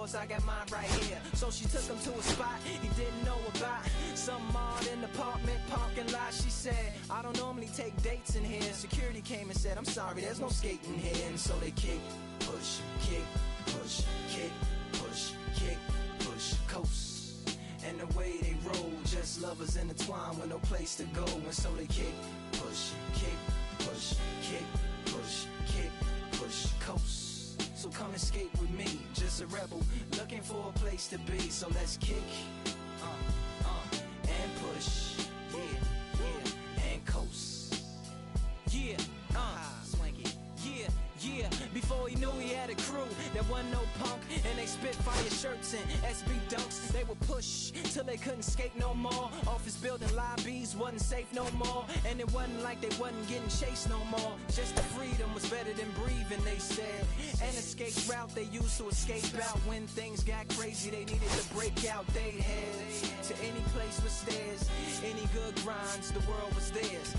yours, I got mine right here. So she took him to a spot he didn't know about. Some odd in the apartment parking lot. She said, I don't normally take dates in here. Security came and said, I'm sorry, there's no skating here. And so they kick, push, kick, push, kick, push, kick, push, coast. And the way they roll, just lovers intertwined with no place to go. And so they kick, push, kick, push, kick, push, kick, push, coast. So come and skate with me, just a rebel, looking for a place to be. So let's kick, and push, yeah, and coast. Yeah, swanky, yeah. Before he knew he had a crew, there wasn't no punk, and they spit fire shirts and SB dunks. They would push till they couldn't skate no more. Office building lobbies wasn't safe no more, and it wasn't like they wasn't getting chased no more. Just the freedom was better than breathing, they said. An escape route they used to escape out. When things got crazy, they needed to break out. They head to any place with stairs, any good grinds, the world was theirs.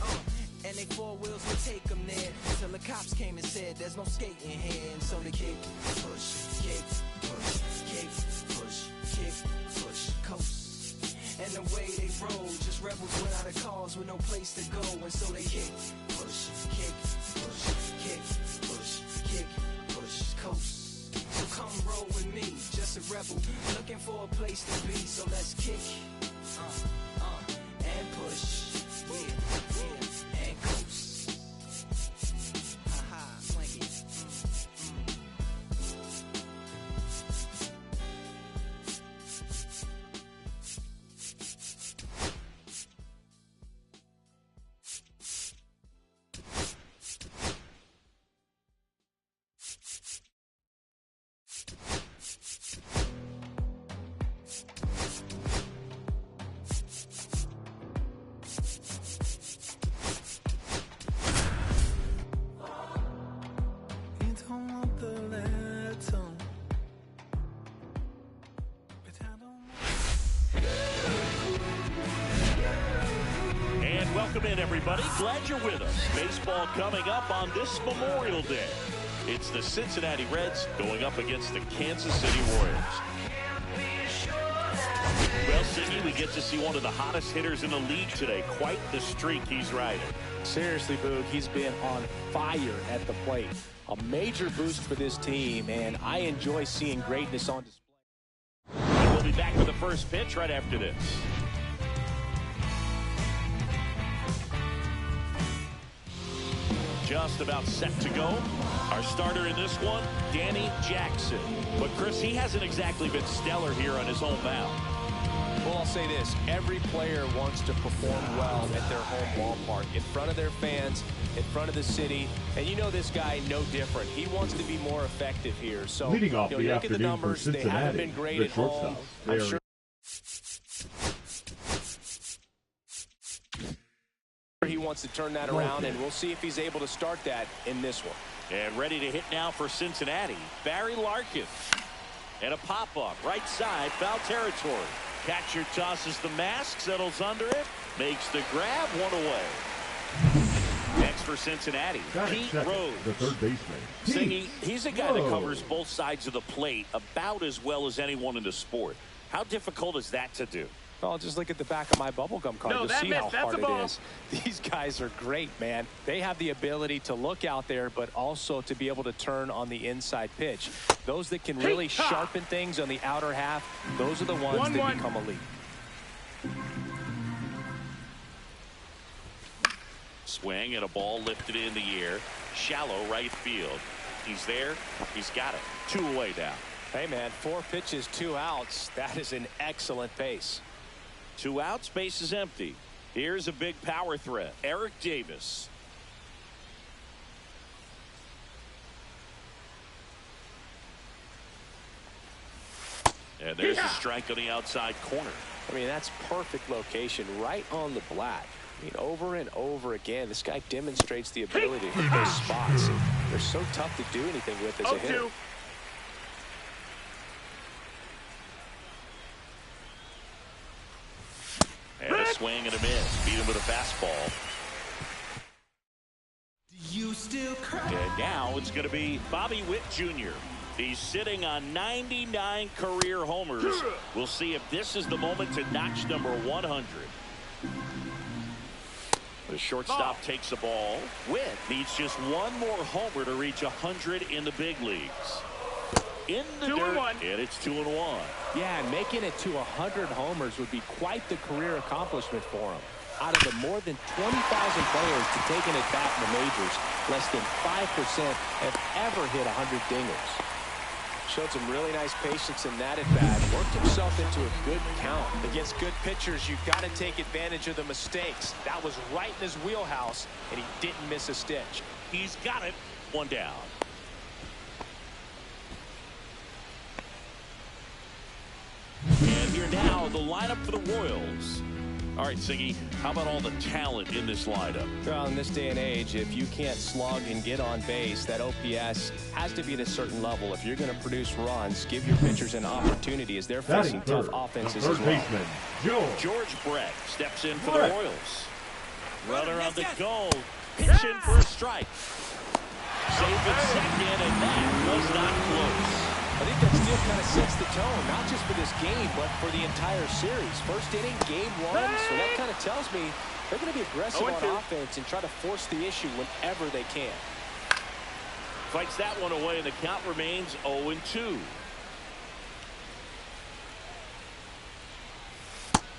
And they four wheels would take them there until the cops came and said there's no skating here. And so they kick, push, kick, push, kick, push, kick, push, coast. And the way they roll, just rebels without a cause with no place to go. And so they kick, push, kick, push, kick, push, kick, push, coast. So come roll with me, just a rebel looking for a place to be. So let's kick, and push, yeah. Welcome in, everybody. Glad you're with us. Baseball coming up on this Memorial Day. It's the Cincinnati Reds going up against the Kansas City Royals. Well, Siggy, we get to see one of the hottest hitters in the league today. Quite the streak he's riding. Seriously, Boog, he's been on fire at the plate. A major boost for this team, and I enjoy seeing greatness on display. And we'll be back with the first pitch right after this. Just about set to go. Our starter in this one, Danny Jackson. But, Chris, he hasn't exactly been stellar here on his home mound. Well, I'll say this. Every player wants to perform well at their home ballpark, in front of their fans, in front of the city. And you know this guy no different. He wants to be more effective here. So, leading off the look afternoon at the numbers. for Cincinnati, they haven't been great at home. I'm sure he wants to turn that around, and we'll see if he's able to start that in this one. And ready to hit now for Cincinnati, Barry Larkin. And a pop-up, right side, foul territory. Catcher tosses the mask, settles under it, makes the grab, one away. Next for Cincinnati, Pete Rose. The third baseman. Singy, he's a guy that covers both sides of the plate about as well as anyone in the sport. How difficult is that to do? Well, just look at the back of my bubblegum card. You'll see how hard it is. These guys are great, man. They have the ability to look out there, but also to be able to turn on the inside pitch. Those that can really sharpen things on the outer half, those are the ones that become elite. Swing and a ball lifted in the air. Shallow right field. He's there. He's got it. 2 away now. Hey, man, 4 pitches, 2 outs. That is an excellent pace. 2 outs, base is empty. Here's a big power threat, Eric Davis. And there's a strike on the outside corner. I mean, that's perfect location, right on the black. I mean, over and over again, this guy demonstrates the ability to hit those spots. They're so tough to do anything with as a hitter. And a swing and a miss. Beat him with a fastball. Do you still cry? And now it's going to be Bobby Witt Jr. He's sitting on 99 career homers. We'll see if this is the moment to notch number 100. The shortstop takes the ball. Witt needs just one more homer to reach 100 in the big leagues. In the dirt, and it's 2-1. Yeah, and making it to 100 homers would be quite the career accomplishment for him. Out of the more than 20,000 players to take an at-bat in the majors, less than 5% have ever hit 100 dingers. Showed some really nice patience in that at-bat. Worked himself into a good count. Against good pitchers, you've got to take advantage of the mistakes. That was right in his wheelhouse, and he didn't miss a stitch. He's got it. One down. And here now, the lineup for the Royals. All right, Siggy, how about all the talent in this lineup? Well, in this day and age, if you can't slug and get on base, that OPS has to be at a certain level. If you're going to produce runs, give your pitchers an opportunity as they're facing tough offenses as well. George Brett steps in for the Royals. Runner on the go, pitching for a strike. Safe at second, and that was not close. I think that still kind of sets the tone, not just for this game, but for the entire series. First inning, game one, so that kind of tells me they're going to be aggressive on offense and try to force the issue whenever they can. Fights that one away, and the count remains 0-2.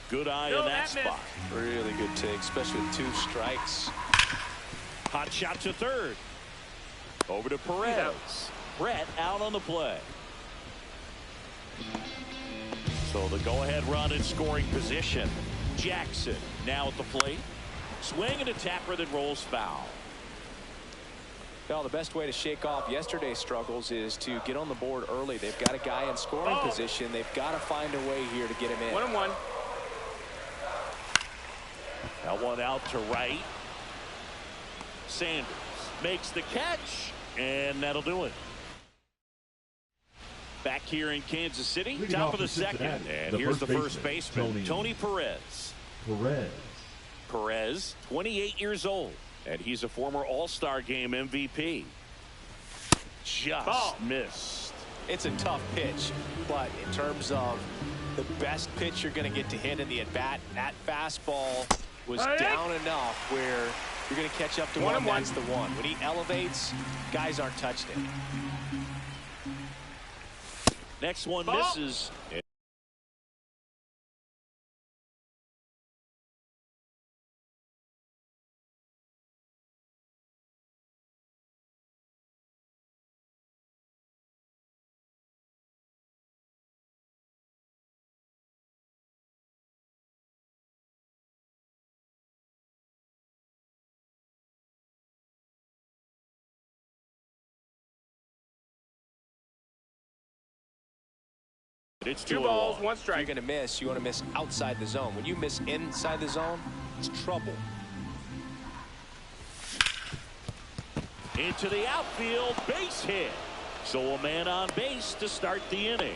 Good eye on that spot. Really good take, especially with 2 strikes. Hot shot to third. Over to Perez. Brett out on the play. So the go-ahead run in scoring position. Jackson now at the plate. Swing and a tapper that rolls foul. Well, the best way to shake off yesterday's struggles is to get on the board early. They've got a guy in scoring position. They've got to find a way here to get him in. 1-1. That one out to right. Sanders makes the catch, and that'll do it. Back here in Kansas City, top of the second. And here's the first baseman, Tony Perez. Perez, 28 years old, and he's a former All-Star Game MVP. Just missed. It's a tough pitch, but in terms of the best pitch you're going to get to hit in the at-bat, that fastball was down enough where you're going to catch up to one. That's the one. When he elevates, guys aren't touching it. Next one misses. It's 2 balls, 1 strike. You're going to miss. You want to miss outside the zone. When you miss inside the zone, it's trouble. Into the outfield, base hit. So a man on base to start the inning.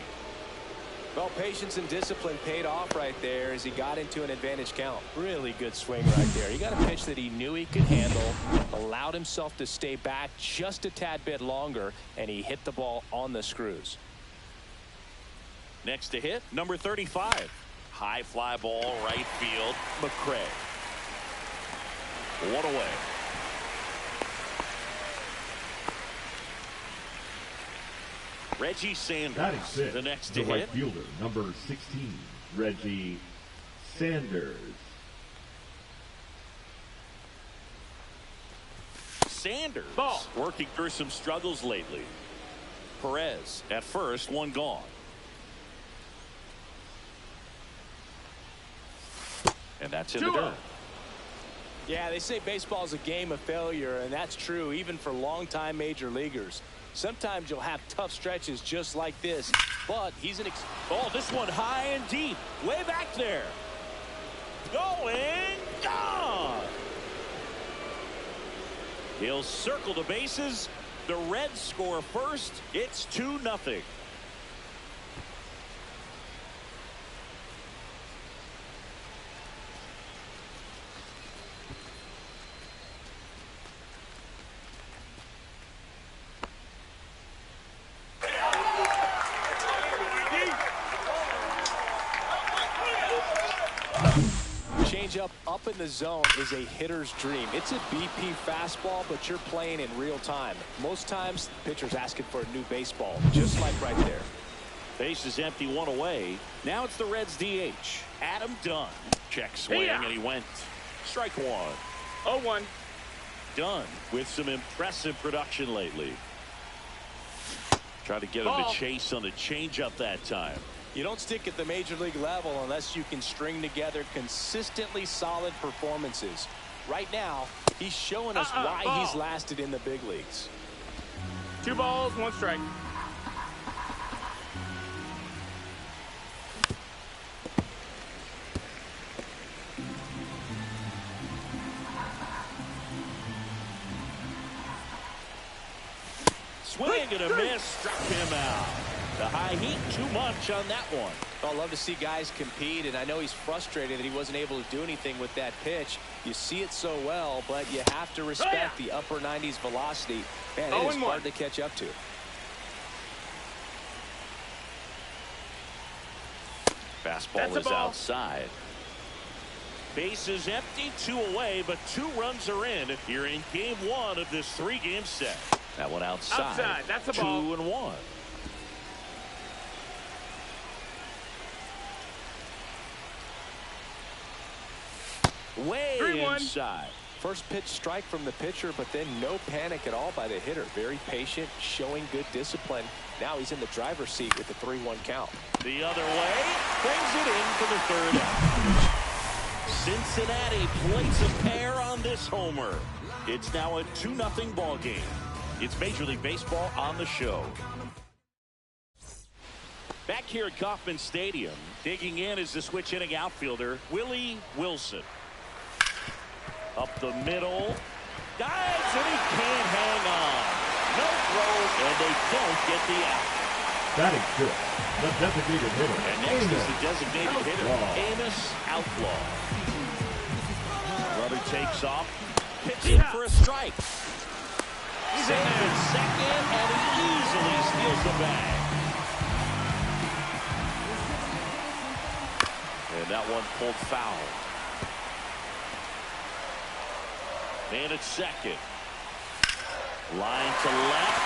Well, patience and discipline paid off right there as he got into an advantage count. Really good swing right there. He got a pitch that he knew he could handle, allowed himself to stay back just a tad bit longer, and he hit the ball on the screws. Next to hit, number 35. High fly ball, right field, McCray. 1 away. Reggie Sanders, the next to hit. Right fielder, number 16, Reggie Sanders. Sanders working through some struggles lately. Perez at first, 1 gone. And that's in the dirt. Yeah, they say baseball is a game of failure, and that's true even for longtime major leaguers. Sometimes you'll have tough stretches just like this, but he's an this one high and deep, way back there. Going, gone. He'll circle the bases. The Reds score first. It's 2-0. changeup up in the zone is a hitter's dream. It's a BP fastball, but you're playing in real time. Most times, the pitcher's asking for a new baseball, just like right there. Base is empty, one away. Now it's the Reds DH, Adam Dunn. Check swing, and he went strike one. 0-1. Dunn with some impressive production lately. Try to get him to chase on the changeup that time. You don't stick at the major league level unless you can string together consistently solid performances. Right now, he's showing us why he's lasted in the big leagues. 2 balls, 1 strike. Swing and a miss, struck him out. The high heat, too much on that one. I love to see guys compete, and I know he's frustrated that he wasn't able to do anything with that pitch. You see it so well, but you have to respect the upper 90s velocity. Man, it is hard to catch up to. Fastball is outside. Base is empty, 2 away, but 2 runs are in here in game 1 of this 3-game set. That one outside. That's a ball. 2-1. Way 3-1. inside. First pitch strike from the pitcher, but then no panic at all by the hitter. Very patient, showing good discipline. Now he's in the driver's seat with the 3-1 count. The other way, brings it in for the 3rd out. Cincinnati plates a pair on this homer. It's now a 2-0 ball game. It's Major League Baseball on the show. Back here at Kauffman Stadium, digging in is the switch hitting outfielder, Willie Wilson. Up the middle. Dives, and he can't hang on. No throw, and they don't get the out. That is good. The designated hitter. And next is the designated hitter, Amos Outlaw. Runner takes off. Pitching for a strike. He's in at second, and he easily steals the bag. And that one pulled foul. Man at second. Line to left.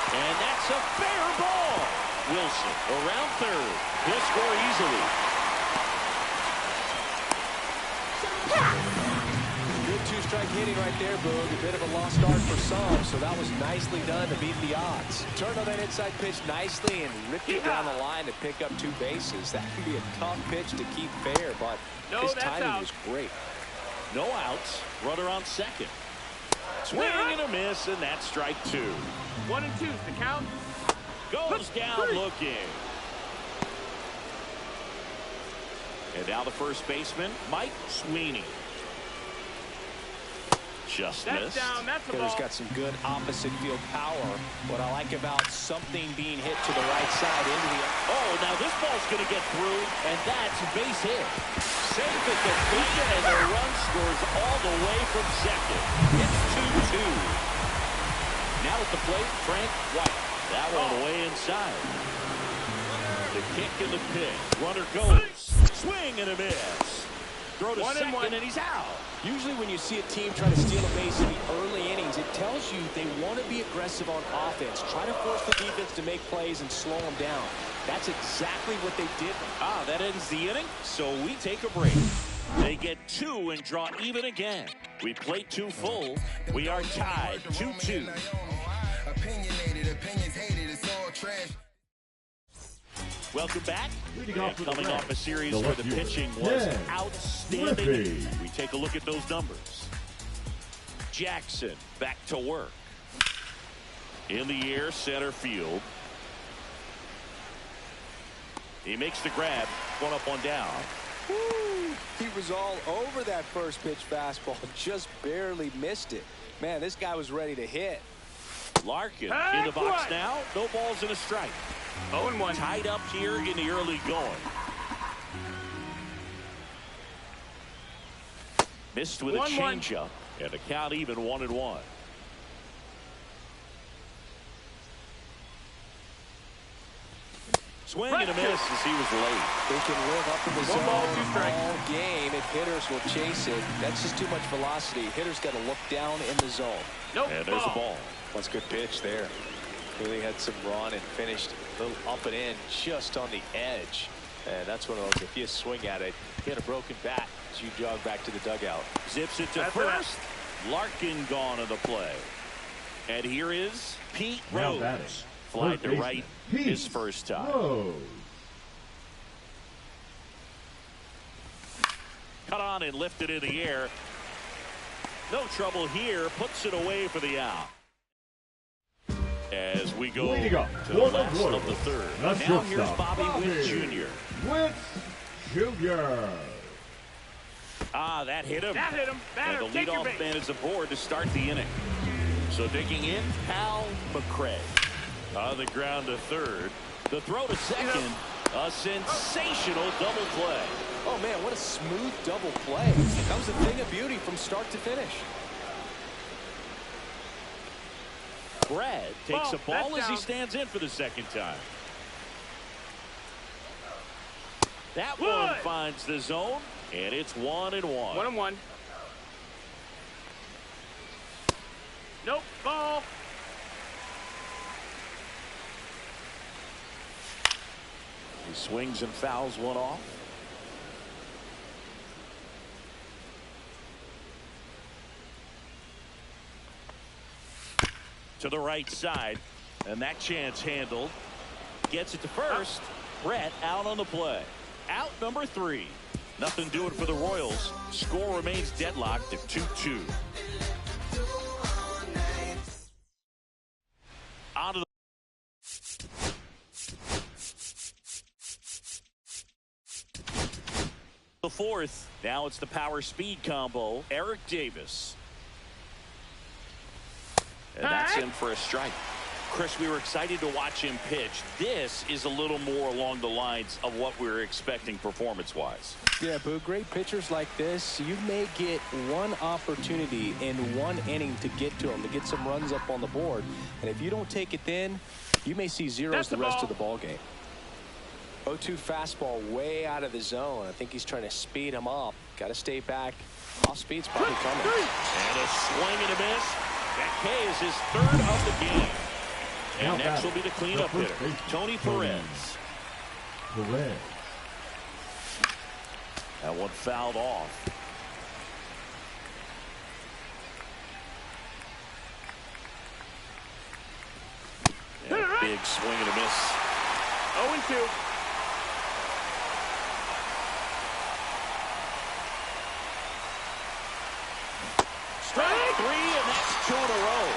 And that's a fair ball. Wilson around third. He'll score easily. Good 2-strike hitting right there, Boog. A bit of a lost start for some, so that was nicely done to beat the odds. Turned on that inside pitch nicely and ripped it down the line to pick up 2 bases. That can be a tough pitch to keep fair, but his timing was great. No outs. Runner on second. Swing and a miss, and that's strike 2. 1 and 2's the count. Goes down looking. And now the first baseman, Mike Sweeney. Just missed. Down. That's a ball. Hitter's got some good opposite field power. What I like about something being hit to the right side into the... Oh, now this ball's going to get through, and that's a base hit. Safe at the plate, and the run scores all the way from second. It's 2-2. Now at the plate, Frank White. That one way inside. The kick and the pitch. Runner goes. Swing and a miss. Throw to second, and he's out. Usually when you see a team try to steal a base in the early innings, it tells you they want to be aggressive on offense. Try to force the defense to make plays and slow them down. That's exactly what they did. That ends the inning, so we take a break. They get 2 and draw even again. We play 2 full. We are tied 2-2. Welcome back. Coming off a series where the pitching was outstanding. We take a look at those numbers. Jackson back to work. In the air, center field. He makes the grab. 1 up, 1 down. Woo! He was all over that first pitch fastball. Just barely missed it. Man, this guy was ready to hit. Larkin in the box now. No balls and a strike. 0-1. Tied up here in the early going. Missed with a changeup. And the count even 1-1. Swing and a miss as he was late. They can live up in the zone ball, 2 strikes. all game if hitters will chase it. That's just too much velocity. Hitters got to look down in the zone. Nope. And there's a ball. That's a good pitch there. Really had some run and finished a little up and in just on the edge. And that's one of those, if you swing at it, get a broken bat as you jog back to the dugout. Zips it to That's first. Larkin gone on the play. And here is Pete Now Rose. batting, Fly third to baseman, right Pete his first time. Rose. Cut on and lifted in the air. No trouble here. Puts it away for the out. As we go Leading up to the for the last of Royals, the third. the Now here's shortstop, Bobby Witt Jr. Witt Jr. Ah, that hit him. That hit him. Batter, And the take your leadoff base. man is aboard to start the inning. So digging in, Hal McRae. On the ground to third. The throw to second. A sensational double play. Oh, man, what a smooth double play. That was a thing of beauty from start to finish. Brad takes a ball that's as he down. stands in for the second time. That Good. one finds the zone, and it's 1-1. 1-1. Nope. Ball. He swings and fouls one off. To the right side, and that chance handled. Gets it to first. Brett out on the play. Out number 3. Nothing doing for the Royals. Score remains deadlocked at 2-2. On to the fourth. Now it's the power speed combo. Eric Davis. And that's in for a strike. Chris, we were excited to watch him pitch. This is a little more along the lines of what we were expecting performance-wise. Yeah, but great pitchers like this, you may get one opportunity in one inning to get to them, to get some runs up on the board. And if you don't take it then, you may see zeros That's the the rest ball. of the ball game. 0-2 fastball way out of the zone. I think he's trying to speed him up. Got to stay back. Off speed's probably coming. And a swing and a miss. That K is his third of the game. Now And next batting, will be the cleanup the hitter, first baseman, Tony Perez. Perez. That one fouled off. And a big swing and a miss. 0-2. Strike 3, and that's 2 in a row.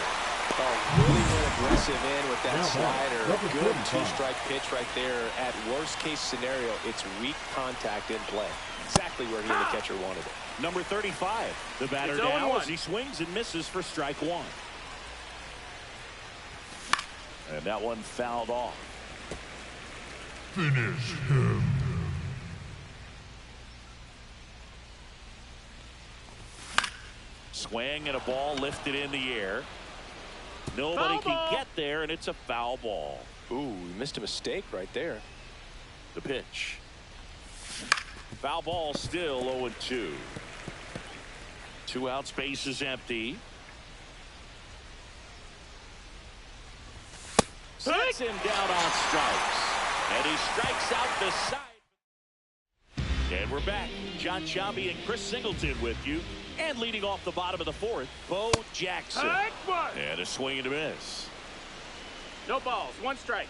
Oh, really went aggressive in with that Now slider. number Good 35. two-strike pitch right there. At worst case scenario, it's weak contact in play. Exactly where he and the catcher wanted it. Number 35, the batter It's now 0-1. as he swings and misses for strike 1. And that one fouled off. Finish him. Swing and a ball lifted in the air. Nobody Foul can ball. get there, and it's a foul ball. Ooh, he missed a mistake right there. The pitch. Foul ball still 0-2. 2 outs, base is empty. Sets him down on strikes. And he strikes out the side. And we're back. John Chambi and Chris Singleton with you. And leading off the bottom of the fourth, Bo Jackson. And a swing and a miss. No balls. 1 strike.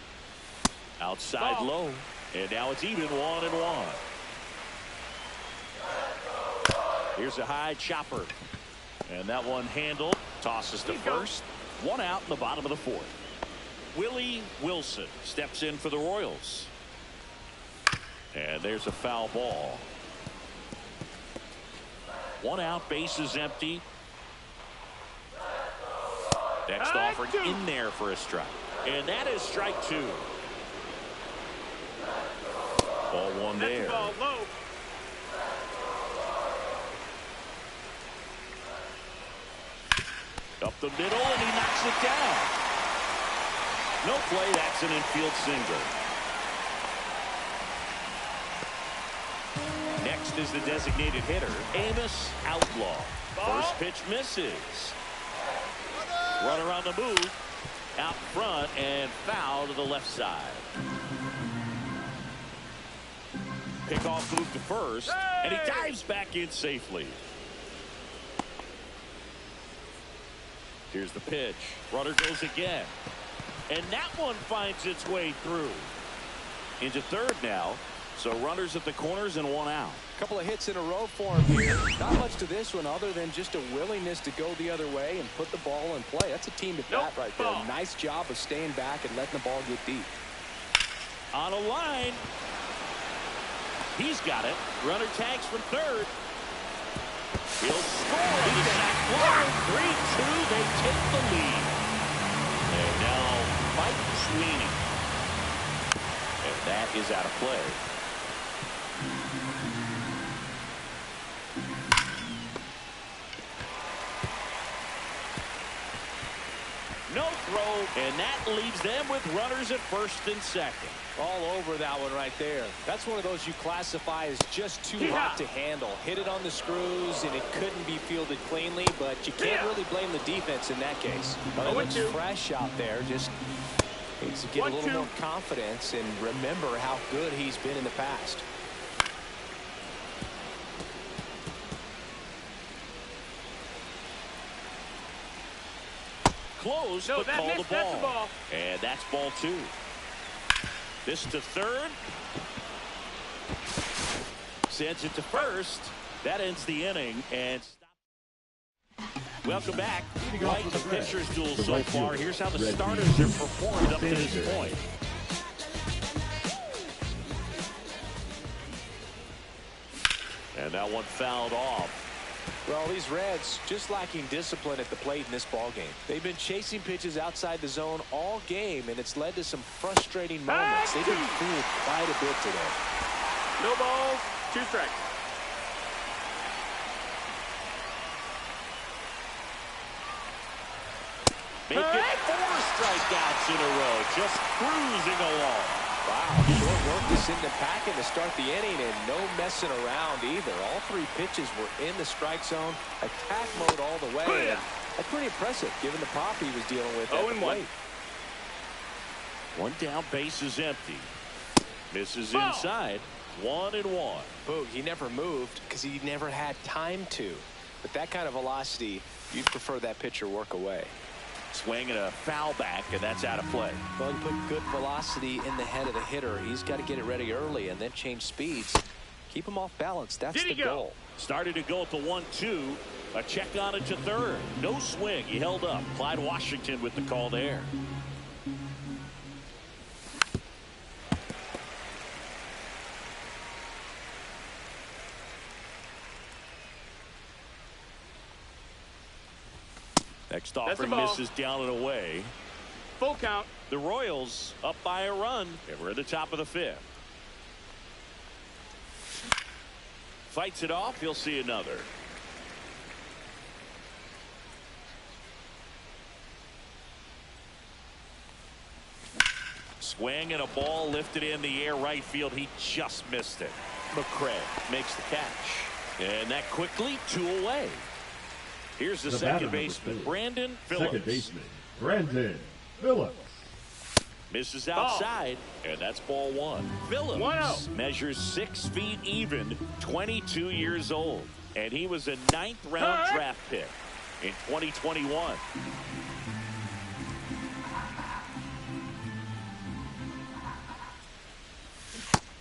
Outside Ball. low. And now it's even 1-1. Here's a high chopper. And that one handled. Tosses to He's gone. first. 1 out in the bottom of the fourth. Willie Wilson steps in for the Royals. And there's a foul ball. 1 out, base is empty. Next Strike offer 2. in there for a strike. And that is strike 2. Ball 1 That's there. the ball low. Up the middle, and he knocks it down. No play, that's an infield single. Next is the designated hitter, Amos Outlaw. First pitch misses. Runner on the move. Out front and foul to the left side. Pickoff move to first, and he dives back in safely. Here's the pitch. Runner goes again. And that one finds its way through. Into third now. So runners at the corners and one out. A couple of hits in a row for him here. Not much to this one other than just a willingness to go the other way and put the ball in play. That's a team at bat right there. Nice job of staying back and letting the ball get deep. On a line. He's got it. Runner tags from third. He'll score on the sac fly. 3-2. They take the lead. And now Mike Sweeney. And that is out of play. No throw, and that leaves them with runners at first and second. All over that one right there. That's one of those you classify as just too hot to handle. Hit it on the screws, and it couldn't be fielded cleanly, but you can't really blame the defense in that case. But it looks fresh out there. Just needs to get a little more confidence and remember how good he's been in the past. Close, but call the ball. And that's ball 2. This to third. Sends it to first. That ends the inning. And welcome back. Like the pitcher's duel so far. Here's how the starters have performed up to this point. And that one fouled off. Well, these Reds just lacking discipline at the plate in this ballgame. They've been chasing pitches outside the zone all game, and it's led to some frustrating moments. They've been fooled quite a bit today. No balls, 2 strikes. Make it 4 strikeouts in a row, just cruising along. Wow, short work to send them packing to start the inning, and no messing around either. All 3 pitches were in the strike zone, attack mode all the way. And that's pretty impressive given the pop he was dealing with at the plate. 1 down, base is empty. Misses inside. 1-1. Boog, he never moved because he never had time to. With that kind of velocity, you'd prefer that pitcher work away. Swing and a foul back, and that's out of play. Well, you put good velocity in the head of the hitter. He's got to get it ready early and then change speeds. Keep him off balance. That's the goal. Started to go at the 1-2. A check on it to third. No swing. He held up. Clyde Washington with the call there. Next offering misses down and away. Full count. The Royals up by a run, and we're at the top of the 5th. Fights it off. He'll see another. Swing and a ball lifted in the air right field. He just missed it. McCray makes the catch. And that quickly 2 away. Here's the second baseman, Brandon Phillips. Second baseman, Brandon Phillips. Misses outside, and that's ball 1. Phillips measures 6 feet even, 22 years old. And he was a 9th round draft pick in 2021.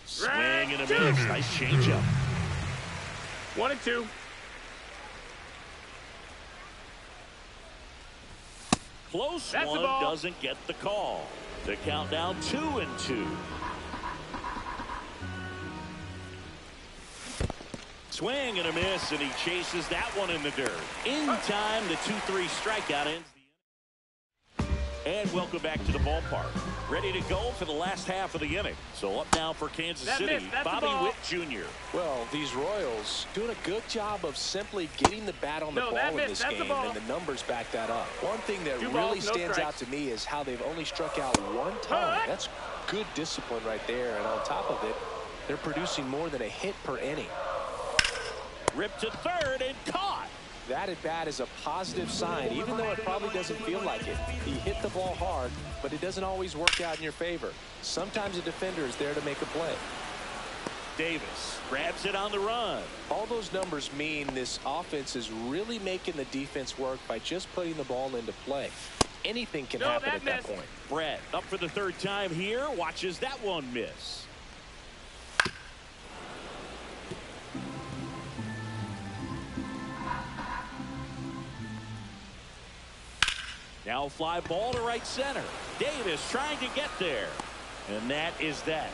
Swing and a miss. Nice changeup. 1-2. Close one, doesn't get the call. The countdown 2-2. Swing and a miss, and he chases that one in the dirt. In time, the 2-3 strikeout ends the inning. And welcome back to the ballpark. Ready to go for the last half of the inning. So up now for Kansas City, Bobby Witt Jr. Well, these Royals doing a good job of simply getting the bat on the ball in this game, and the numbers back that up. One thing that really stands out to me is how they've only struck out 1 time. That's good discipline right there, and on top of it, they're producing more than a hit per inning. Ripped to third and caught. That at bat is a positive sign, even though it probably doesn't feel like it. He hit the ball hard, but it doesn't always work out in your favor. Sometimes a defender is there to make a play. Davis grabs it on the run. All those numbers mean this offense is really making the defense work by just putting the ball into play. Anything can happen at that point. Brett up for the third time here. Watches that one miss. Now fly ball to right center. Davis trying to get there. And that is that.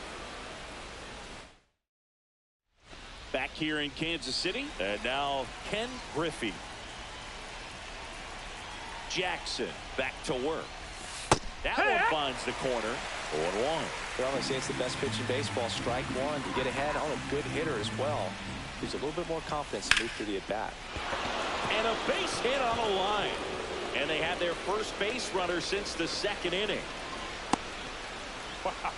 Back here in Kansas City. And now Ken Griffey. Jackson back to work. That one finds the corner. 0-1. Well, I say it's the best pitch in baseball. Strike one to get ahead on a good hitter as well. Gives a little bit more confidence to move through the at-bat. And a base hit on the line. And they have their first base runner since the second inning. Wow.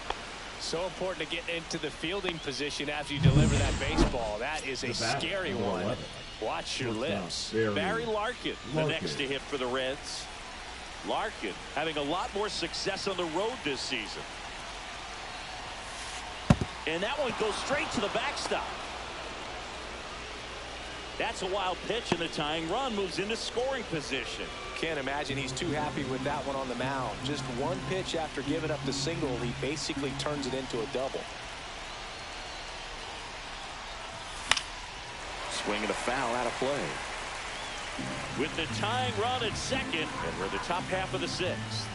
So important to get into the fielding position after you deliver that baseball. That is a scary one. Watch your lips. Barry Larkin, the next to hit for the Reds. Larkin having a lot more success on the road this season. And that one goes straight to the backstop. That's a wild pitch, and the tying run moves into scoring position. Can't imagine he's too happy with that one on the mound. Just one pitch after giving up the single, he basically turns it into a double. Swing and a foul out of play. With the tying run at second, and we're the top half of the sixth.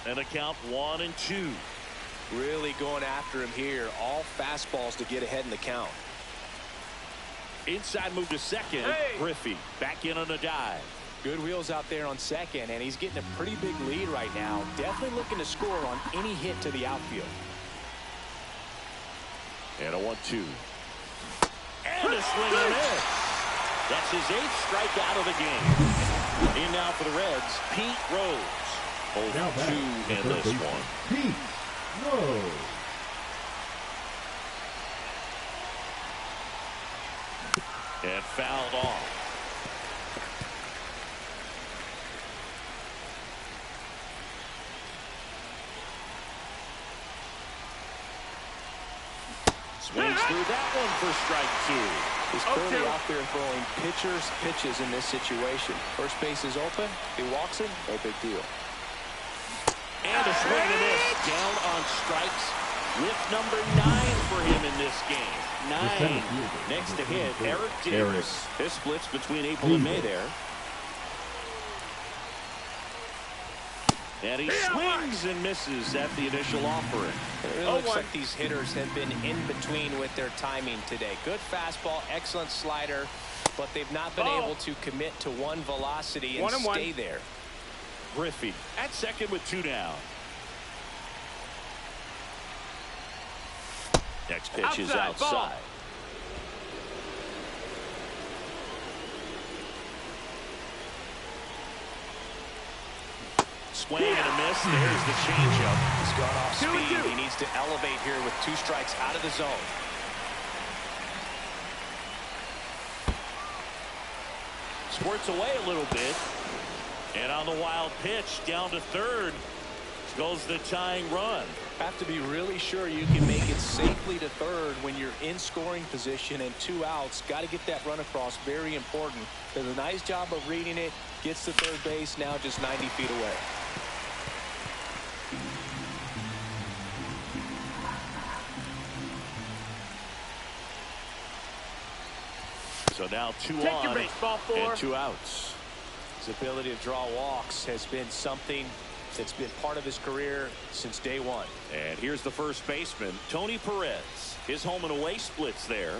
And a count 1-2. Really going after him here. All fastballs to get ahead in the count. Inside move to second. Griffey back in on a dive. Good wheels out there on second, and he's getting a pretty big lead right now. Definitely looking to score on any hit to the outfield. And a 1-2. And a swing and a miss. That's his 8th strikeout of the game. In now for the Reds, Pete Rose. 0-2 in this one. Pete Rose. And fouled off. Swings through that one for strike 2. He's clearly out there throwing pitches in this situation. First base is open. He walks him. No big deal. And a swing and a miss. Down on strikes with number 9 for him in this game. 9. Next to hit, Eric Davis. This splits between April and May there. And he swings and misses at the initial offering. It really looks like these hitters have been in between with their timing today. Good fastball, excellent slider, but they've not been able to commit to one velocity and stay there. Griffey at second with 2 down. Next pitch is outside. Swing and a miss. There's the changeup. He's gone off speed. He needs to elevate here with 2 strikes out of the zone. Squirts away a little bit. And on the wild pitch, down to third, goes the tying run. Have to be really sure you can make it safely to third when you're in scoring position and 2 outs. Got to get that run across. Very important. Does a nice job of reading it. Gets to third base, now just 90 feet away. So now 2 on and 2 outs. His ability to draw walks has been something that's been part of his career since day one. And here's the first baseman, Tony Perez. His home and away splits there.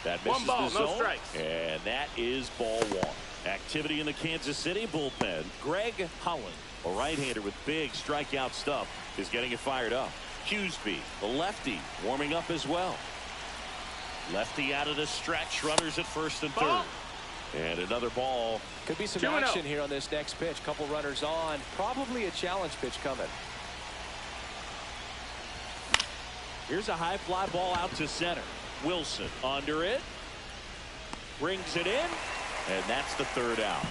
That misses the zone. No strikes. And that is ball 1. Activity in the Kansas City bullpen. Greg Holland, a right-hander with big strikeout stuff, is getting it fired up. Huseby, the lefty, warming up as well. Lefty out of the stretch, runners at first and third. And another ball. Could be some 2-0. action here on this next pitch. Couple runners on. Probably a challenge pitch coming. Here's a high fly ball out to center. Wilson under it. Brings it in. And that's the third out.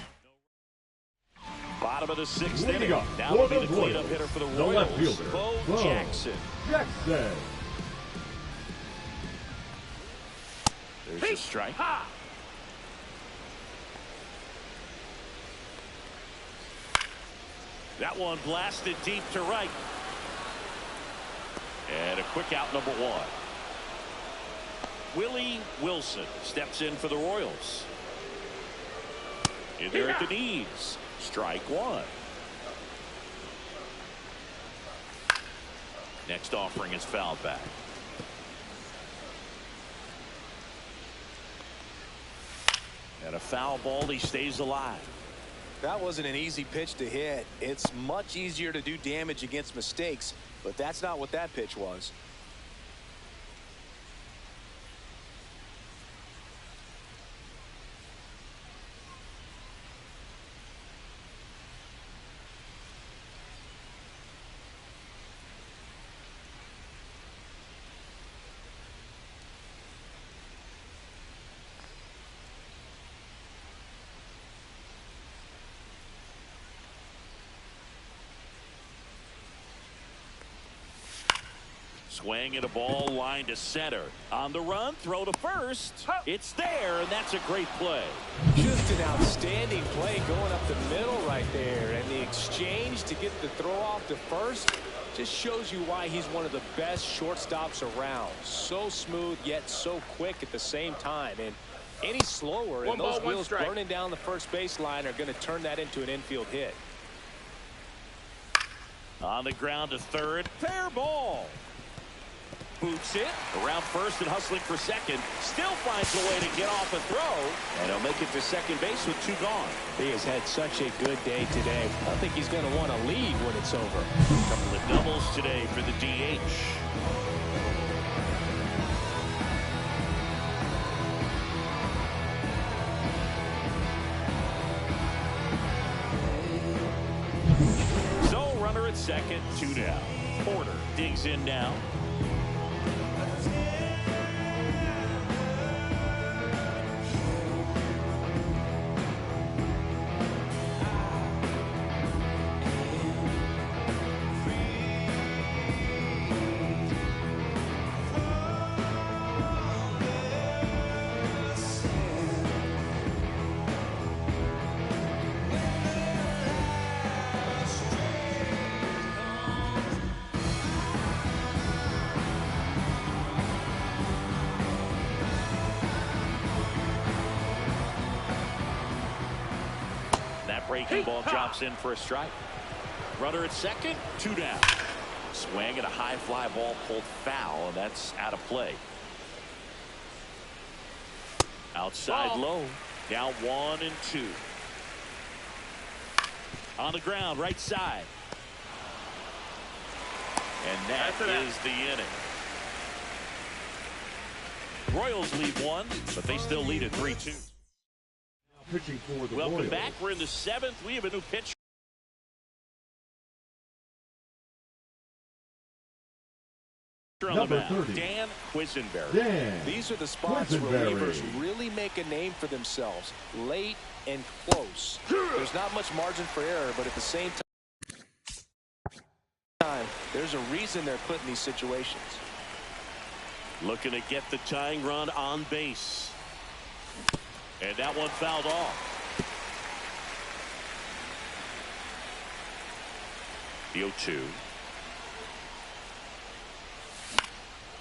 Bottom of the sixth inning. Now will be the cleanup hitter for the Royals. left fielder, Bo Jackson. Jackson. There's a strike. That one blasted deep to right. And a quick out, number one. Willie Wilson steps in for the Royals. In there at the knees. Strike one. Next offering is fouled back. And a foul ball. He stays alive. That wasn't an easy pitch to hit. It's much easier to do damage against mistakes, but that's not what that pitch was. Swing and a ball line to center. On the run, throw to first. It's there, and that's a great play. Just an outstanding play going up the middle right there. And the exchange to get the throw off to first just shows you why he's one of the best shortstops around. So smooth, yet so quick at the same time. And any slower, and those wheels burning down the first baseline are going to turn that into an infield hit. On the ground to third. Fair ball. Boots it around first and hustling for second. Still finds a way to get off a throw. And he'll make it to second base with two gone. He has had such a good day today. I think he's going to want to lead when it's over. A couple of doubles today for the DH. So runner at second, two down. Porter digs in now. Breaking ball drops in for a strike. Runner at second, two down. Swing and a high fly ball pulled foul, and that's out of play. Outside low, down 1-2. On the ground, right side. And that is the inning. Royals lead one, but they still lead at 3-2. Pitching for the Welcome Royals. back. We're in the seventh. We have a new pitcher on the mound. Dan Quisenberry. These are the spots relievers really make a name for themselves. Late and close. There's not much margin for error, but at the same time, there's a reason they're put in these situations. Looking to get the tying run on base. And that one fouled off. The 0-2.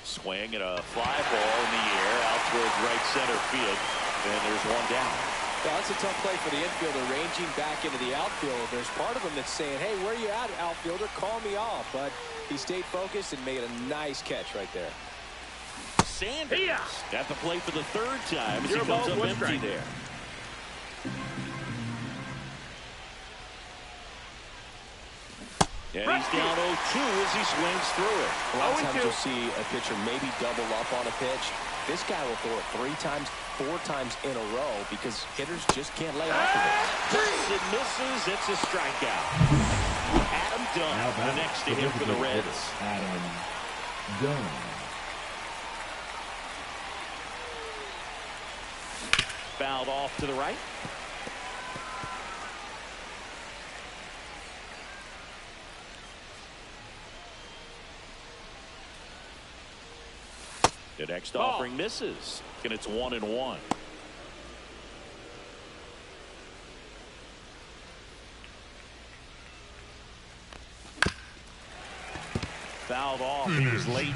Swing and a fly ball in the air out towards right center field. And there's one down. Well, that's a tough play for the infielder, ranging back into the outfield. There's part of him that's saying, hey, where are you at, outfielder? Call me off. But he stayed focused and made a nice catch right there. Sanders at the plate for the third time as he comes up empty there. And he's down 0-2 as he swings through it. A lot of times you'll see a pitcher maybe double up on a pitch. This guy will throw it 3 times 4 times in a row because hitters just can't lay off of it. Hits and misses. It's a strikeout. Adam Dunn, the next to him for the Reds. Adam Dunn. Fouled off to the right. The next offering misses, and it's 1-1. Fouled off. He was late.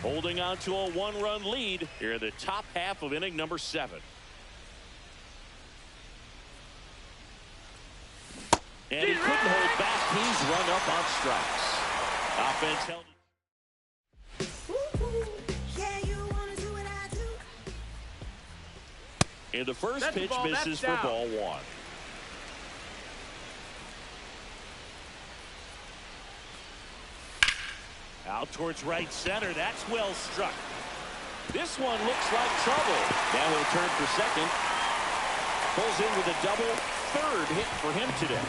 Holding on to a 1-run lead here in the top half of inning number 7. And he couldn't hold back. He's run up on strikes. Offense held. And the first pitch misses for ball 1. Out towards right center. That's well struck. This one looks like trouble. Now he'll turn for second. Pulls in with a double. Third hit for him today.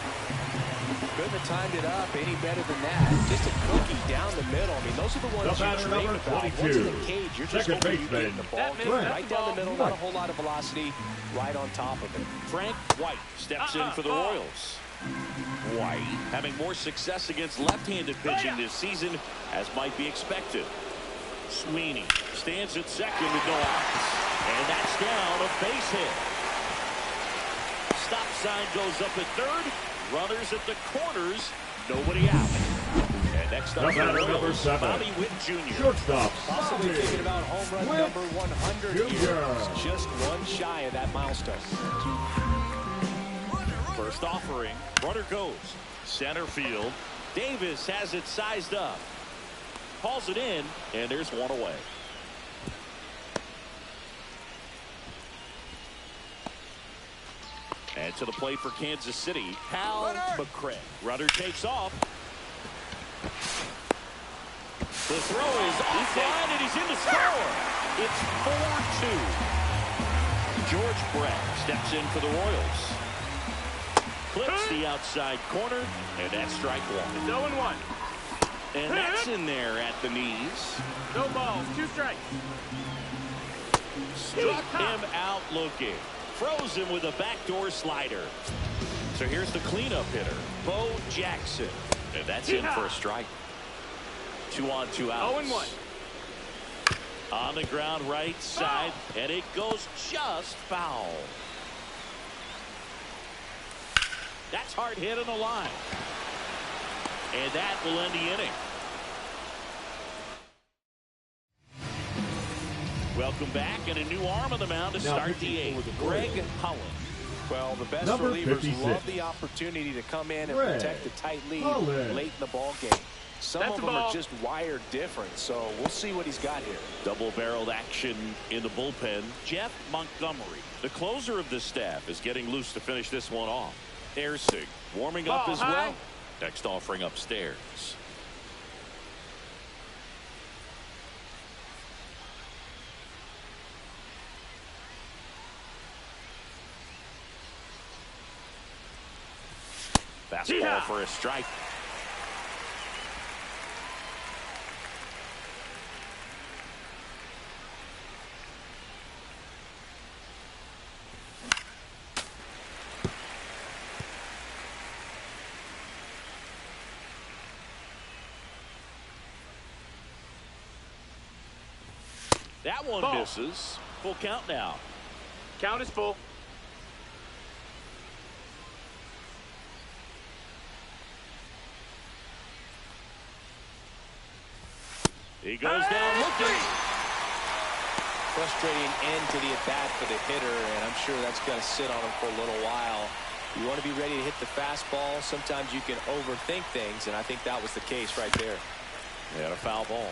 Couldn't have timed it up any better than that. Just a cookie down the middle. I mean, those are the ones you dream about. Once in the cage, you're just hoping you get the ball right down the middle, not a whole lot of velocity, right on top of it. Frank White steps in for the Royals. White having more success against left-handed pitching this season, as might be expected. Sweeney stands at second with no outs. And that's down, a base hit. Stop sign goes up at third. Runners at the corners. Nobody out. And next up, number 7. Bobby Witt Jr. Shortstop. Possibly thinking about home run number 100 here. Just one shy of that milestone. First offering. Runner goes. Center field. Davis has it sized up. Calls it in, and there's one away. And to the plate for Kansas City, Hal McCray. Runner takes off. The throw is offline, and he's in to score. It's 4-2. George Brett steps in for the Royals. Clips the outside corner, and that's strike 1. It's 0-1. And that's in there at the knees. No balls, 2 strikes. Struck him out looking. Froze him with a backdoor slider. So here's the cleanup hitter, Bo Jackson. And that's in for a strike. 2 on, 2 outs. 0-1. On the ground right side, and it goes just foul. That's hard hit on the line. And that will end the inning. Welcome back, and a new arm on the mound to start the 8th. Greg Holland. Well, the best Number relievers 56. love the opportunity to come in and Greg protect a tight lead Holland. late in the ball game. Some of them are just wired different, so we'll see what he's got here. Double-barreled action in the bullpen. Jeff Montgomery, the closer of the staff, is getting loose to finish this one off. Ersig warming up as well. Next offering upstairs. Fastball for a strike. That one misses. Full count now. Count is full. He goes down looking. Frustrating end to the at-bat for the hitter, and I'm sure that's going to sit on him for a little while. You want to be ready to hit the fastball. Sometimes you can overthink things, and I think that was the case right there. And a foul ball.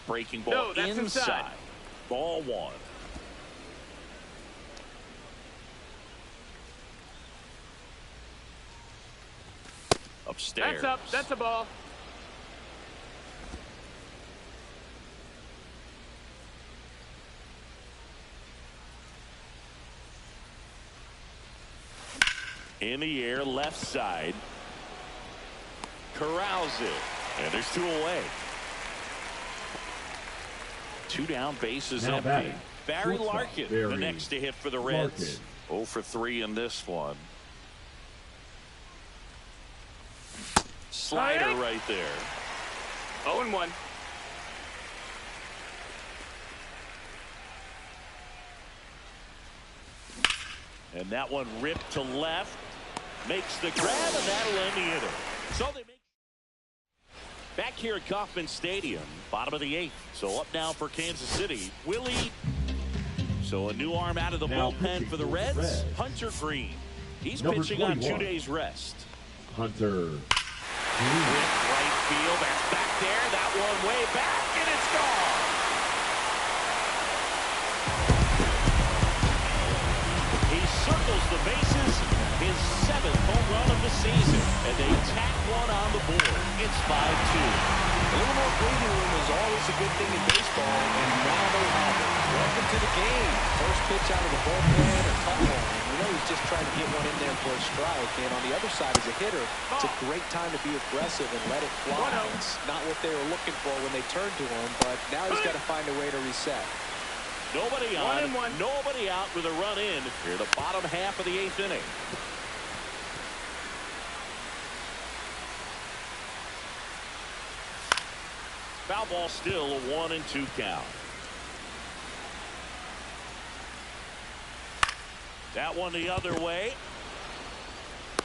Breaking ball No, that's inside. Ball 1. upstairs. That's up. That's a ball. In the air, left side. Corrals it. And there's 2 away. 2 down, bases Now empty. batting. Barry Shortstop, Larkin, the Barry next to hit for the Reds. Larkin. 0 for 3 in this one. Slider right there. 0-1. And that one ripped to left. Makes the grab, and that'll end the inning. So they make. Back here at Kauffman Stadium, bottom of the 8th. So up now for Kansas City, Willie. So a new arm out of the Now bullpen for the Reds, Hunter Green. He's Number pitching on 21. 2 days rest. Hunter. With right field, that's back there. That one way back, and it's gone. He circles the bases, his 7th home run of the season, and they tack one on the board. It's 5-2. A little more breathing room is always a good thing in baseball, and now they have it. Welcome to the game. First pitch out of the bullpen or cut one. You know he's just trying to get one in there for a strike. And on the other side, as a hitter, it's a great time to be aggressive and let it fly. It's not what they were looking for when they turned to him, but now he's got to find a way to reset. Nobody on, nobody out with a run in here the bottom half of the 8th inning. Foul ball, still a 1-2 count. That one the other way.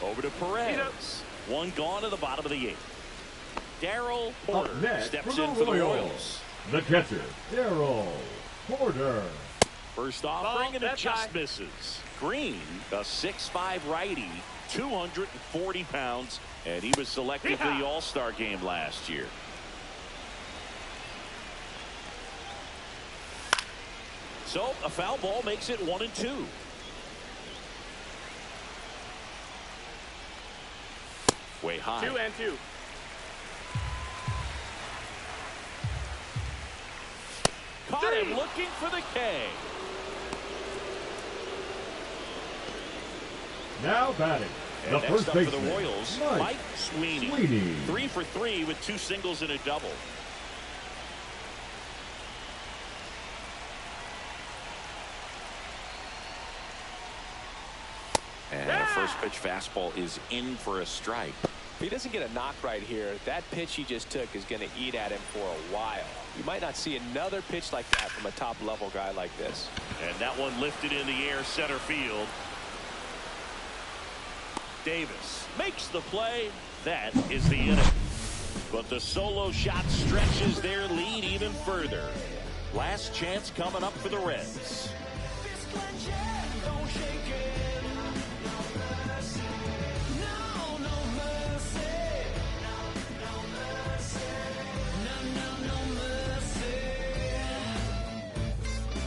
Over to Perez. One gone to the bottom of the 8th. Darryl Porter steps in for the Royals. The catcher, Darryl Porter. First offering, and it just misses. Green, a 6'5" righty, 240 pounds, and he was selected for the All-Star game last year. So a foul ball makes it 1-2. Way high. 2-2. Caught him looking for the K. Now batting. And The next first up for baseman, the Royals, Mike Sweeney. 3 for 3 with 2 singles and a double. And a first pitch fastball is in for a strike. If he doesn't get a knock right here, that pitch he just took is going to eat at him for a while. You might not see another pitch like that from a top-level guy like this. And that one lifted in the air, center field. Davis makes the play. That is the inning. But the solo shot stretches their lead even further. Last chance coming up for the Reds.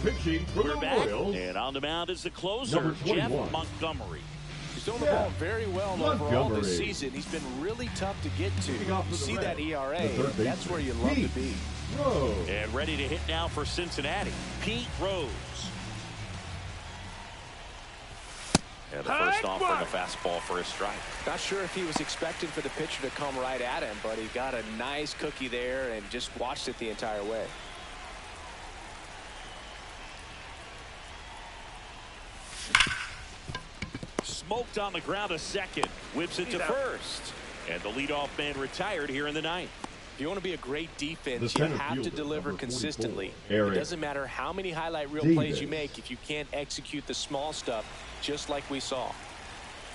Pitching for the We're back, Royals. and on the mound is the closer, Number 21. Jeff Montgomery. He's throwing the ball very well overall this Montgomery. season. He's been really tough to get to. Leading off You for the see that Reds, ERA, the third that's where you love Pete to be. Rose. And ready to hit now for Cincinnati, Pete Rose. And the first offering, a fastball for a strike. Not sure if he was expecting for the pitcher to come right at him, but he got a nice cookie there and just watched it the entire way. Smoked on the ground a second. Whips it to first. And the leadoff man retired here in the 9th. If you want to be a great defense, The you center have to fielder, deliver number 44, consistently. Eric It doesn't matter how many highlight reel Davis. plays you make if you can't execute the small stuff, just like we saw.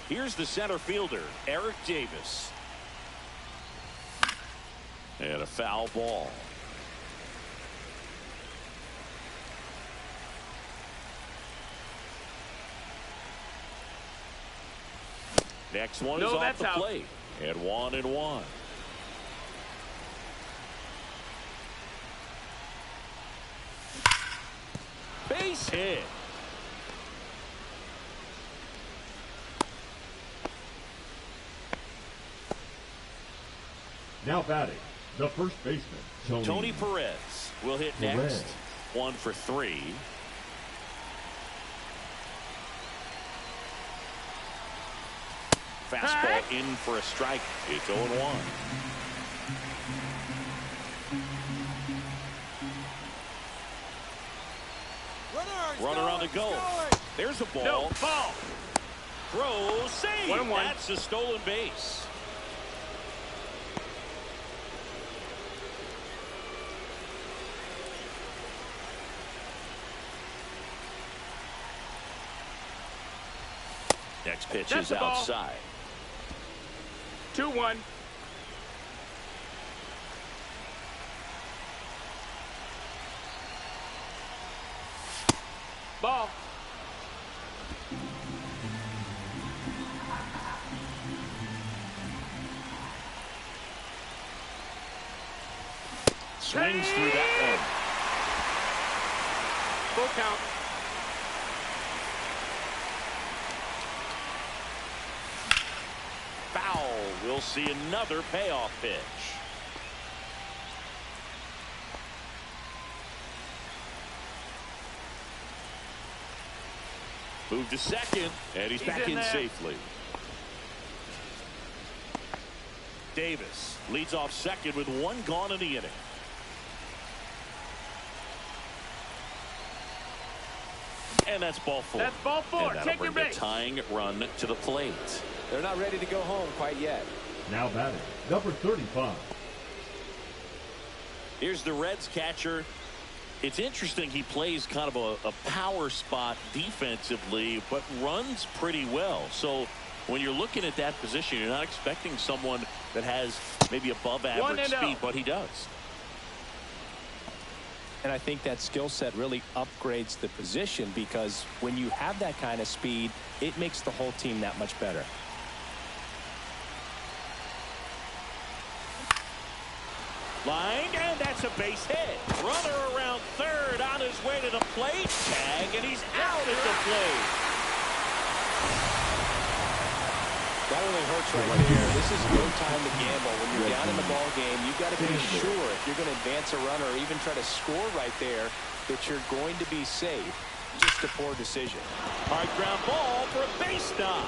Here's the center fielder, Eric Davis. And a foul ball. Next one is off the plate. And 1-1. Base hit. Now batting, the first baseman, Tony Perez will hit Perez. next. 1 for 3. Fastball in for a strike. It's 0-1. Runner on the go. There's a ball. No, ball. Throw, save. 1-1. That's a stolen base. Next pitch That's is the ball. outside. 2-1. Ball. Swings through that one. Full count. Foul. We'll see another payoff pitch. Move to second, and he's back in there. safely. Davis leads off second with 1 gone in the inning. And that's ball 4. That's ball 4. And that'll Take your bring the base. tying run to the plate. They're not ready to go home quite yet. Now batting, number 35. Here's the Reds catcher. It's interesting, he plays kind of a power spot defensively, but runs pretty well. So when you're looking at that position, you're not expecting someone that has maybe above average 1-0. speed, but he does. And I think that skill set really upgrades the position, because when you have that kind of speed, it makes the whole team that much better. Line, and that's a base hit. Runner around third on his way to the plate. Tag, and he's out at the plate. That really hurts right there. This is no time to gamble. When you're down in the ball game, you've got to be sure if you're going to advance a runner or even try to score right there that you're going to be safe. Just a poor decision. Hard ground ball for a base knock.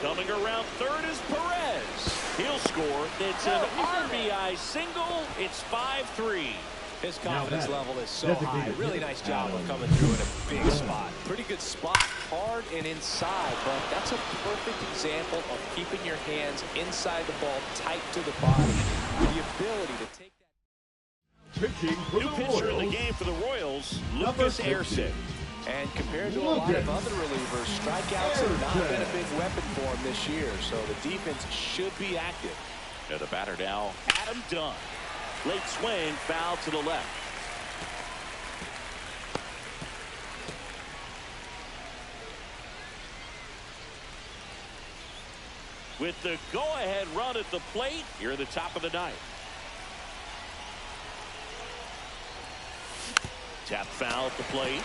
Coming around third is Perez. He'll score. It's an RBI single. It's 5-3. His confidence level is so Designated high. Really hitter. nice job of coming through in a big spot. Pretty good spot. Hard and inside, but that's a perfect example of keeping your hands inside the ball, tight to the body. The ability to take that. Pitching for New the pitcher in the Royals, game for the Royals, Number Lucas 50. Erceg. And compared to a lot of other relievers, strikeouts have not been a big weapon for him this year, so the defense should be active. And the batter now, Adam Dunn. Late swing, foul to the left. With the go-ahead run at the plate, you're at the top of the ninth. Tap foul at the plate.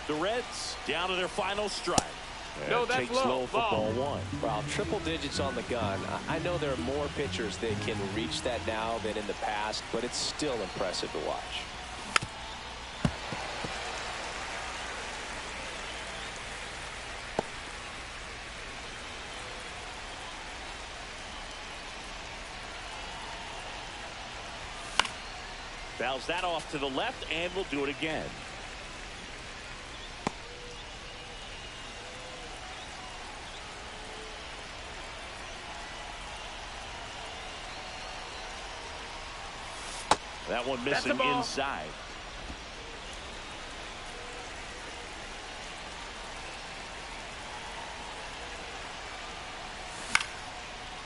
The Reds down to their final strike. No, And that's takes low. low for Ball. ball 1. Wow, triple digits on the gun. I know there are more pitchers that can reach that now than in the past, but it's still impressive to watch. Fouls that off to the left, and will do it again. That one missing the ball. inside.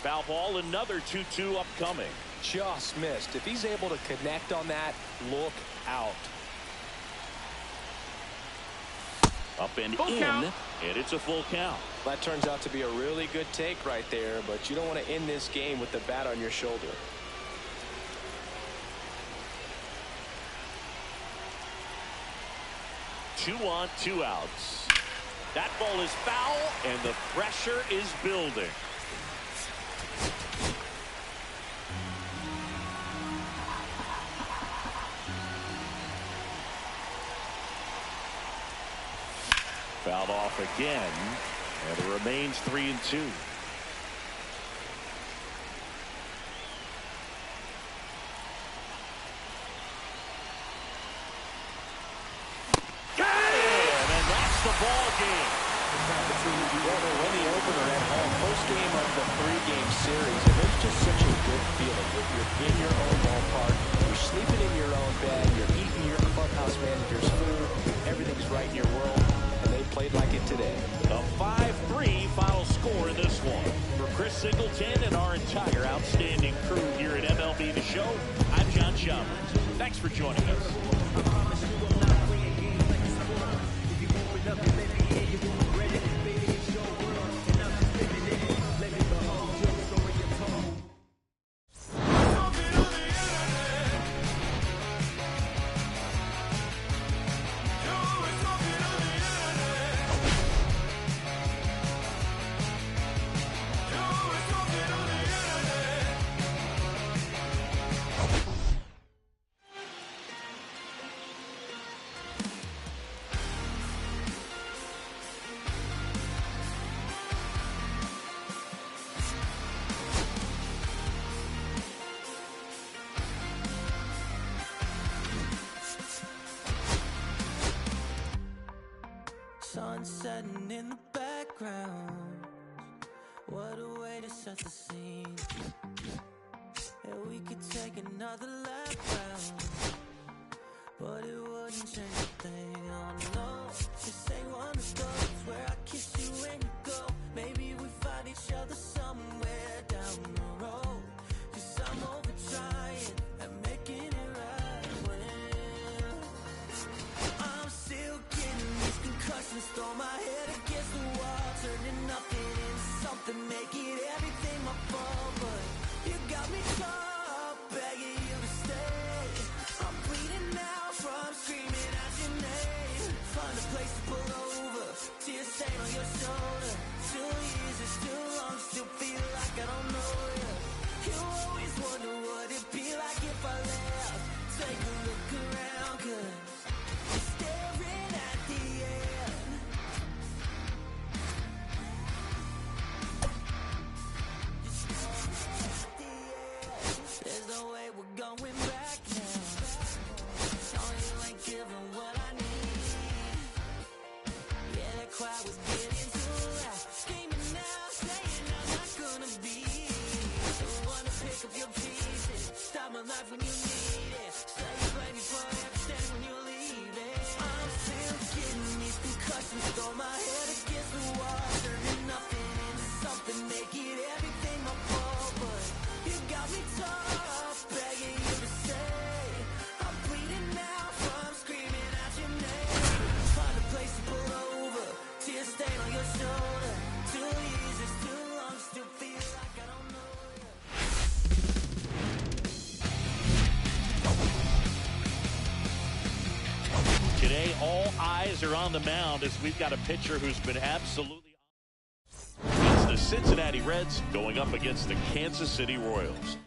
Foul ball, another 2-2 upcoming. Just missed. If he's able to connect on that, look out. Up and Full in, count. and it's a full count. That turns out to be a really good take right there, but you don't want to end this game with the bat on your shoulder. 2 on, 2 outs. That ball is foul, and the pressure is building. Fouled off again, and it remains 3-2. The ball game. Well, they win the opener at home. First game of the 3-game series, and there's just such a good feeling. You're in your own ballpark. You're sleeping in your own bed. You're eating your clubhouse manager's food. Everything's right in your world, and they played like it today. A 5-3 final score in this one. For Chris Singleton and our entire outstanding crew here at MLB The Show, I'm John Chalmers. Thanks for joining us. Sun setting in the background. What a way to set the scene. Yeah, we could take another lap round, but it wouldn't change a thing. Oh no, this ain't one of those where I kiss you when you go. Maybe we find each other somewhere down the road. 'Cause I'm over trying and making it right when I'm still getting these concussions. Throw my head against the wall, turning nothing into something, make it everything my fault. But you got me caught, begging you to stay. I'm bleeding now from screaming out your name. Find a place to pull over, tears stain on your shoulder. 2 years is too long, still feel like I don't know you. You always wonder what it'd be like if I left. Take a look around, 'cause you're staring at the end. There's no way we're going back now. No, you ain't giving what I need. Yeah, that crowd was getting too loud. Screaming now, saying I'm not gonna be the one to pick up your pieces. Stop my life when you need it. Say you blame me for everything when you're leaving. I'm still getting these concussions. Throw my head against the wall, turning nothing into something, make it everything my fault. But you got me tough, begging you to stay. I'm bleeding now from screaming out your name. Find a place to pull over, tears stain on your shoulder. 2 years is too long, still feel like I don't know you. Today, all eyes are on the mound as we've got a pitcher who's been absolutely on. It's the Cincinnati Reds going up against the Kansas City Royals.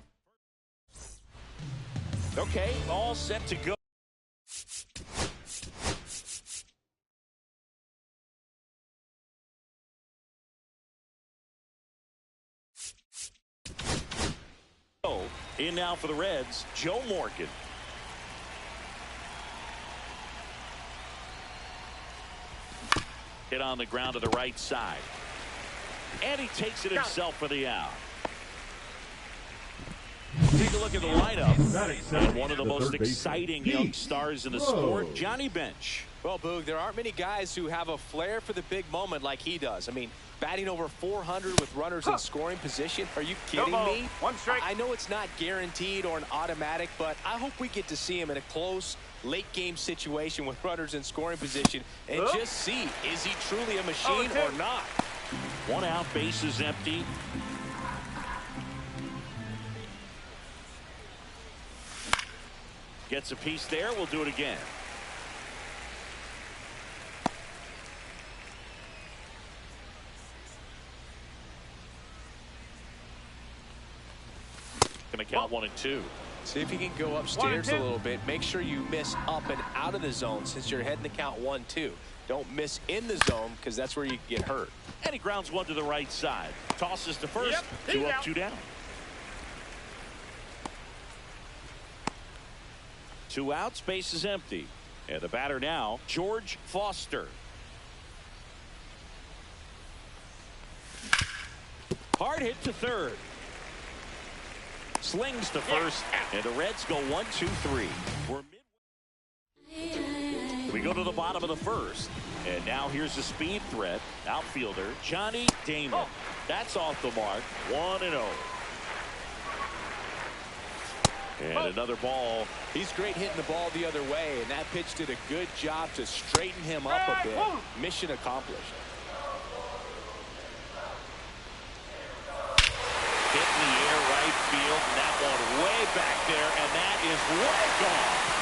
Okay, all set to go. In now for the Reds, Joe Morgan. Hit on the ground to the right side. And he takes it himself for the out. Take a look at the lineup. And one of the most exciting young stars in the sport, Johnny Bench. Well, Boog, there aren't many guys who have a flair for the big moment like he does. I mean, batting over 400 with runners in scoring position. Are you kidding me? One strike. I know it's not guaranteed or an automatic, but I hope we get to see him in a close, late-game situation with runners in scoring position and just see, is he truly a machine or not? 1 out, bases empty. Gets a piece there. We'll do it again. going to count 1-2. See if you can go upstairs a little bit. Make sure you miss up and out of the zone since you're heading to count 1-2. Don't miss in the zone because that's where you get hurt. And he grounds one to the right side. Tosses to first. 2 up, 2 down. 2 outs, base is empty. And the batter now, George Foster. Hard hit to third. Slings to first. And the Reds go 1-2-3. We go to the bottom of the first. And now here's the speed threat. Outfielder Johnny Damon. That's off the mark. 1-0. And another ball. He's great hitting the ball the other way, and that pitch did a good job to straighten him up a bit. Mission accomplished. Hit in the air right field, and that one way back there, and that is way gone.